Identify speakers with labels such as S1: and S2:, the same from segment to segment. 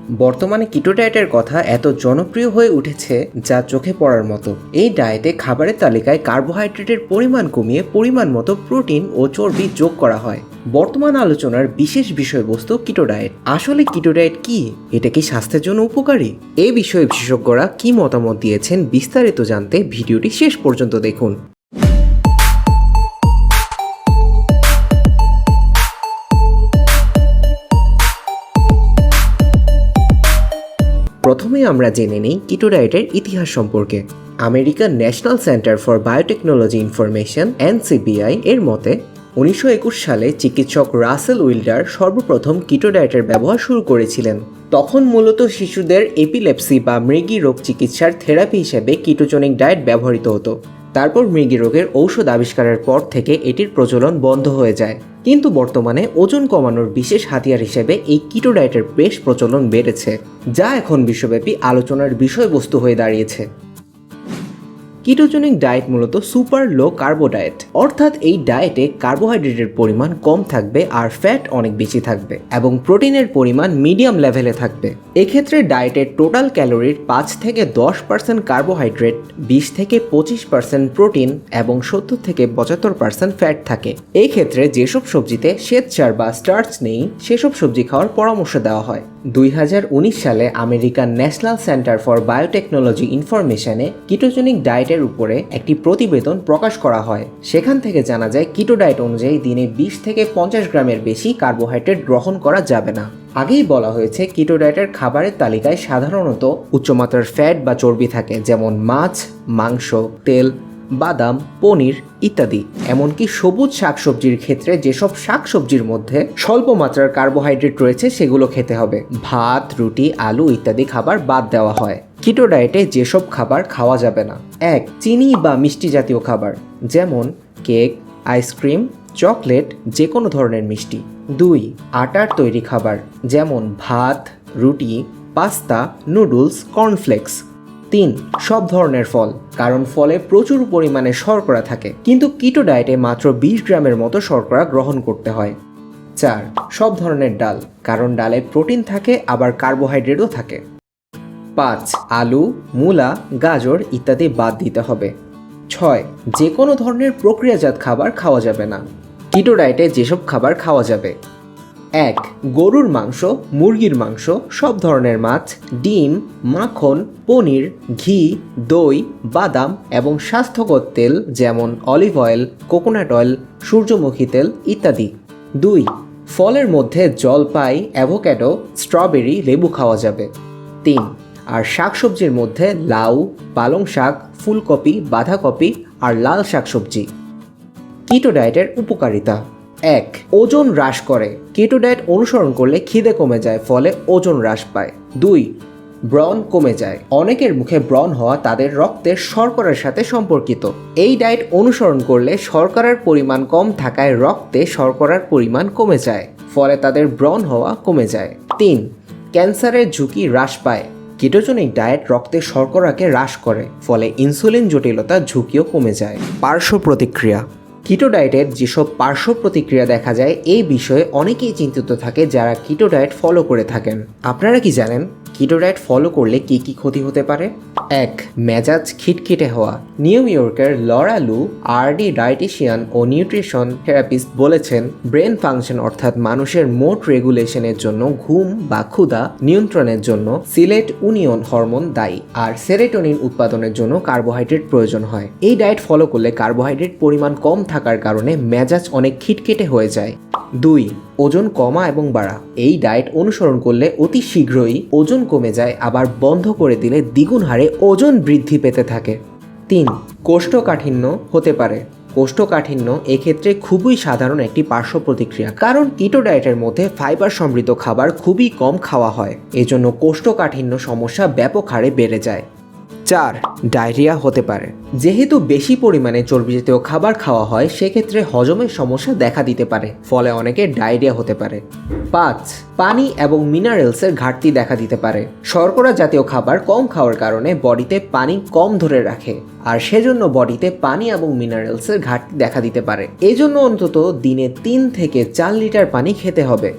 S1: বর্তমানে কিটো ডায়েটের কথা এত জনপ্রিয় হয়ে উঠেছে যা চোখে পড়ার মতো। এই ডায়েটে খাবারের তালিকায় কার্বোহাইড্রেটের পরিমাণ কমিয়ে পরিমাণ মতো প্রোটিন ও চর্বি যোগ করা হয়। বর্তমান আলোচনার বিশেষ বিষয়বস্তু কিটো ডায়েট। আসলে কিটো ডায়েট কি? এটা কি স্বাস্থ্যের জন্য উপকারী? এই বিষয়ে বিশেষজ্ঞরা কি মতামত দিয়েছেন বিস্তারিত জানতে ভিডিওটি শেষ পর্যন্ত দেখুন। প্রথমে আমরা জেনে নিই কিটো ডায়েটের ইতিহাস সম্পর্কে। American National Center for biotechnology information (NCBI) এর মতে 1921 সালে চিকিৎসক রাসেল উইল্ডার সর্বপ্রথম কিটো ডায়েটের ব্যবহার শুরু করেছিলেন। তখন মূলত শিশুদের এপিলেপসি বা মৃগী রোগ চিকিৎসার থেরাপি হিসেবে কিটোজনিক ডায়েট ব্যবহৃত হতো। তারপর মৃগী রোগের ঔষধ আবিষ্কারের পর থেকে এটির প্রচলন বন্ধ হয়ে যায়। কিন্তু বর্তমানে ওজন কমানোর বিশেষ হাতিয়ার হিসেবে এই কিটো ডায়েটের বেশ প্রচলন বেড়েছে, যা এখন বিশ্বব্যাপী আলোচনার বিষয়বস্তু হয়ে দাঁড়িয়েছে। কিটোজনিক ডায়েট মূলত সুপার লো কার্বো ডায়েট, অর্থাৎ এই ডায়েটে কার্বোহাইড্রেটের পরিমাণ কম থাকবে আর ফ্যাট অনেক বেশি থাকবে এবং প্রোটিনের পরিমাণ মিডিয়াম লেভেলে থাকবে। এক্ষেত্রে ডায়েটের টোটাল ক্যালোরির 5 থেকে 10% কার্বোহাইড্রেট, 20 থেকে 25% প্রোটিন এবং 70 থেকে 75% ফ্যাট থাকে। এই ক্ষেত্রে যেসব সবজিতে শ্বেতসার বা স্টার্চ নেই সেসব সবজি খাওয়ার পরামর্শ দেওয়া হয়। 2019 সালে American National Center for Biotechnology ইনফরমেশনে কিটোজনিক ডায়েটের উপরে একটি প্রতিবেদন প্রকাশ করা হয়। সেখান থেকে জানা যায় কিটো ডায়েট অনুযায়ী দিনে 20 থেকে 50 গ্রামের বেশি কার্বোহাইড্রেট গ্রহণ করা যাবে না। আগেই বলা হয়েছে কিটো ডায়েটের খাবারের তালিকায় সাধারণত উচ্চমাত্রার ফ্যাট বা চর্বি থাকে, যেমন মাছ, মাংস, তেল, বাদাম, পনির ইত্যাদি। এমনকি সবুজ শাকসবজির ক্ষেত্রে যেসব শাকসবজির মধ্যে স্বল্প মাত্রার কার্বোহাইড্রেট রয়েছে সেগুলো খেতে হবে। ভাত, রুটি, আলু ইত্যাদি খাবার বাদ দেওয়া হয়। কিটো ডায়েটে যেসব খাবার খাওয়া যাবে না: 1. চিনি বা মিষ্টি জাতীয় খাবার, যেমন কেক, আইসক্রিম, চকলেট, যে কোনো ধরনের মিষ্টি। 2. আটার তৈরি খাবার, যেমন ভাত, রুটি, পাস্তা, নুডলস, কর্নফ্লেক্স। 3. সব ধরনের ফল, কারণ ফলে প্রচুর পরিমাণে শর্করা থাকে, কিন্তু কিটো ডায়েটে মাত্র 20 গ্রামের মতো শর্করা গ্রহণ করতে হয়। 4. সব ধরনের ডাল, কারণ ডালে প্রোটিন থাকে আবার কার্বোহাইড্রেটও থাকে। 5. আলু, মূলা, গাজর ইত্যাদি বাদ দিতে হবে। 6. যে কোনো ধরনের প্রক্রিয়াজাত খাবার খাওয়া যাবে না। কিটো ডায়েটে যেসব খাবার খাওয়া যাবে: 1. গরুর মাংস, মুরগির মাংস, সব ধরনের মাছ, ডিম, মাখন, পনির, ঘি, দই, বাদাম এবং স্বাস্থ্যকর তেল যেমন অলিভ অয়েল, কোকোনাট অয়েল, সূর্যমুখী তেল ইত্যাদি। 2. ফলের মধ্যে জলপাই, অ্যাভোক্যাডো, স্ট্রবেরি, লেবু খাওয়া যাবে। 3. আর শাকসবজির মধ্যে লাউ, পালং শাক, ফুলকপি, বাঁধাকপি আর লাল শাকসবজি। কিটো ডায়েটের উপকারিতা: 1. ওজন হ্রাস করে। কিটো ডায়েট অনুসরণ করলে খিদে কমে যায়, ফলে ওজন হ্রাস পায়। 2. ব্রণ কমে যায়। অনেকের মুখে ব্রণ হওয়া তাদের রক্তের শর্করার সাথে সম্পর্কিত। এই ডায়েট অনুসরণ করলে শর্করার পরিমাণ কম থাকায় রক্তে শর্করার পরিমাণ কমে যায়, ফলে তাদের ব্রণ হওয়া কমে যায়। 3. ক্যান্সারের ঝুঁকি হ্রাস পায়। কিটোজনিক ডায়েট রক্তে শর্করাকে হ্রাস করে, ফলে ইনসুলিন জটিলতার ঝুঁকিও কমে যায়। পার্শ্ব প্রতিক্রিয়া: কিটো ডায়েটের যেসব পার্শ্ব প্রতিক্রিয়া দেখা যায় এই বিষয়ে অনেকেই চিন্তিত থাকে যারা কিটো ডায়েট ফলো করে থাকেন। আপনারা কি জানেন কিটো ডায়েট ফলো করলে কি কি ক্ষতি হতে পারে? 1. মেজাজ খিটখিটে হওয়া। নিউ ইয়র্কের লরা লু, আরডি ডায়েটিশিয়ান ও নিউট্রিশন থেরাপিস্ট বলেছেন, ব্রেন ফাংশন অর্থাৎ মানুষের মোড রেগুলেশনের জন্য ঘুম বা ক্ষুধা নিয়ন্ত্রণের জন্য সিলেটোনিন হরমোন দায়ী, আর সেরোটোনিন উৎপাদনের জন্য কার্বোহাইড্রেট প্রয়োজন হয়। এই ডায়েট ফলো করলে কার্বোহাইড্রেট পরিমাণ কম থাকার কারণে মেজাজ অনেক খিটখিটে হয়ে যায়। 2. ওজন কমা এবং বাড়া। এই ডায়েট অনুসরণ করলে অতি শীঘ্রই ওজন কমে যায়, আবার বন্ধ করে দিলে দ্বিগুণ হারে ওজন বৃদ্ধি পেতে থাকে। 3. কোষ্ঠকাঠিন্য হতে পারে। কোষ্ঠকাঠিন্য এক্ষেত্রে খুবই সাধারণ একটি পার্শ্ব প্রতিক্রিয়া, কারণ কিটো ডায়েটের মধ্যে ফাইবার সমৃদ্ধ খাবার খুবই কম খাওয়া হয়। এজন্য কোষ্ঠকাঠিন্য সমস্যা ব্যাপক হারে বেড়ে যায়। 4. ডায়রিয়া হতে পারে। যেহেতু বেশি পরিমাণে চর্বিজাতীয় খাবার খাওয়া হয় সেক্ষেত্রে হজমের সমস্যা দেখা দিতে পারে, ফলে অনেকের ডায়রিয়া হতে পারে। 5. পানি এবং মিনারেলসের ঘাটতি দেখা দিতে পারে। শর্করা জাতীয় খাবার কম খাওয়ার কারণে বডিতে পানি কম ধরে রাখে, আর সেজন্য বডিতে পানি এবং মিনারেলসের ঘাটতি দেখা দিতে পারে। এজন্য অন্তত দিনে 3 থেকে 4 লিটার পানি খেতে হবে।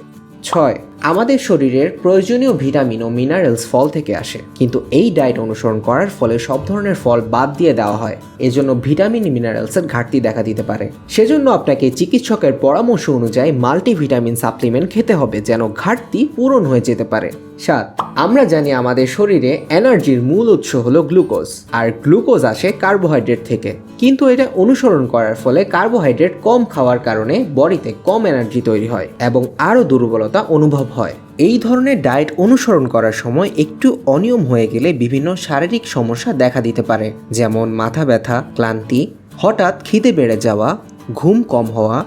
S1: 6. আমাদের শরীরের প্রয়োজনীয় ভিটামিন ও মিনারেলস ফল থেকে আসে, কিন্তু এই ডায়েট অনুসরণ করার ফলে সব ধরনের ফল বাদ দিয়ে দেওয়া হয়। এজন্য ভিটামিন মিনারেলসের ঘাটতি দেখা দিতে পারে। সেজন্য আপনাকে চিকিৎসকের পরামর্শ অনুযায়ী মাল্টিভিটামিন সাপ্লিমেন্ট খেতে হবে, যেন ঘাটতি পূরণ হয়ে যেতে পারে। 7. আমরা জানি আমাদের শরীরে এনার্জির মূল উৎস হলো গ্লুকোজ, আর গ্লুকোজ আসে কার্বোহাইড্রেট থেকে। কিন্তু এটা অনুসরণ করার ফলে কার্বোহাইড্রেট কম খাওয়ার কারণে বডিতে কম এনার্জি তৈরি হয় এবং আরও দুর্বলতা অনুভব হয়। এই ধরনের ডায়েট অনুসরণ করার সময় একটু অনিয়ম হয়ে গেলে বিভিন্ন শারীরিক সমস্যা দেখা দিতে পারে, যেমন মাথা ব্যথা, ক্লান্তি, হঠাৎ খিদে বেড়ে যাওয়া, ঘুম কম হওয়া,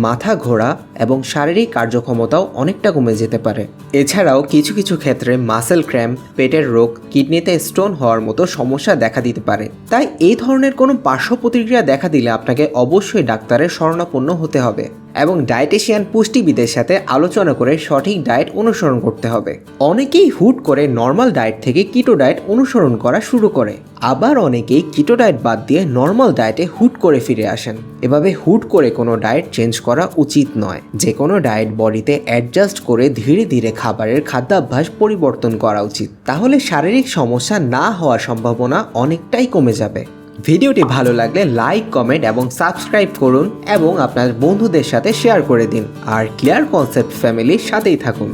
S1: মাথা ঘোরা এবং শারীরিক কার্যক্ষমতাও অনেকটা কমে যেতে পারে। এছাড়াও কিছু কিছু ক্ষেত্রে মাসেল ক্র্যাম্প, পেটের রোগ, কিডনিতে স্টোন হওয়ার মতো সমস্যা দেখা দিতে পারে। তাই এই ধরনের কোনো পার্শ্ব প্রতিক্রিয়া দেখা দিলে আপনাকে অবশ্যই ডাক্তারের শরণাপন্ন হতে হবে এবং ডায়েটিশিয়ান পুষ্টিবিদের সাথে আলোচনা করে সঠিক ডায়েট অনুসরণ করতে হবে। অনেকেই হুট করে নর্মাল ডায়েট থেকে কিটো ডায়েট অনুসরণ করা শুরু করে, আবার অনেকেই কিটো ডায়েট বাদ দিয়ে নর্মাল ডায়েটে হুট করে ফিরে আসেন। এভাবে হুট করে কোনো ডায়েট চেঞ্জ করা উচিত নয়। যে কোনো ডায়েট বডিতে অ্যাডজাস্ট করে ধীরে ধীরে খাবারের খাদ্যাভ্যাস পরিবর্তন করা উচিত, তাহলে শারীরিক সমস্যা না হওয়ার সম্ভাবনা অনেকটাই কমে যাবে। ভিডিওটি ভালো লাগলে লাইক, কমেন্ট এবং সাবস্ক্রাইব করুন এবং আপনার বন্ধুদের সাথে শেয়ার করে দিন। আর ক্লিয়ার কনসেপ্ট ফ্যামিলির সাথেই থাকুন।